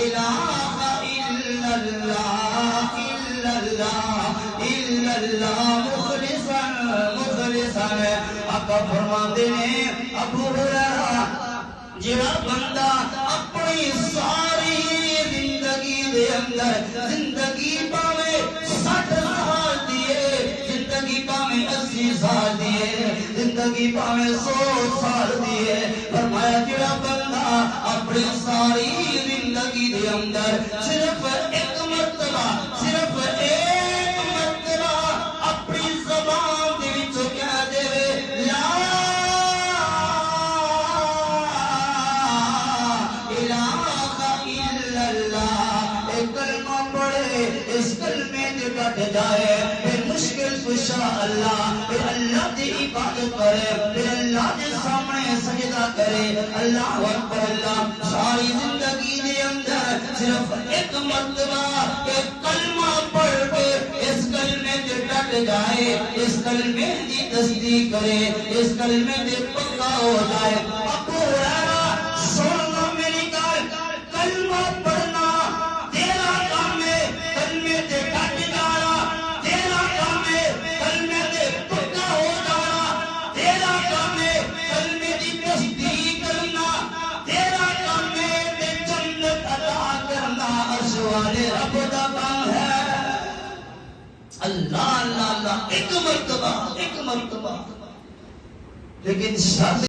الہ الا اللہ الا اللہ الا اللہ مخلصا مخلصا آقا فرماندے نے ابو ہریرہ جڑا بندہ اپنی ساری زندگی دے اندر زندگی پاوے 60 سال دیے زندگی پاوے 80 سال دیے زندگی پاوے 100 سال دیے فرمایا جڑا بندہ اپنی ساری زندگی دے اندر صرف ایک مرتبہ اپنی زبان دے وچوں کہہ دے لا کلمہ پڑھے اس کلمے سے کٹ جائے پھر مشکل کشا اللہ پھر اللہ کی عبادت کرے پھر اللہ کے سامنے سجدہ کرے اللہ اکبر اللہ ساری زندگی دے اندر صرف ایک مرتبہ ایک کلمہ پڑھ کے اس کلمے سے کٹ جائے اس کلمے کی تصدیق کرے اس کلمے سے پکا ہو جائے ابو ہریرہ سننا میری گل کلمہ پڑھنا تیرا کام ہے کلمے سے کٹ جانا تیرا کام ہے کلمے سے پکا ہو جانا تیرا کام ہے کلمے کی تصدیق کرنا تیرا کام ہے جنت عطا کرنا عرش والے رب کا کام ہے اللہ اللہ اللہ ایک مرتبہ لیکن شرط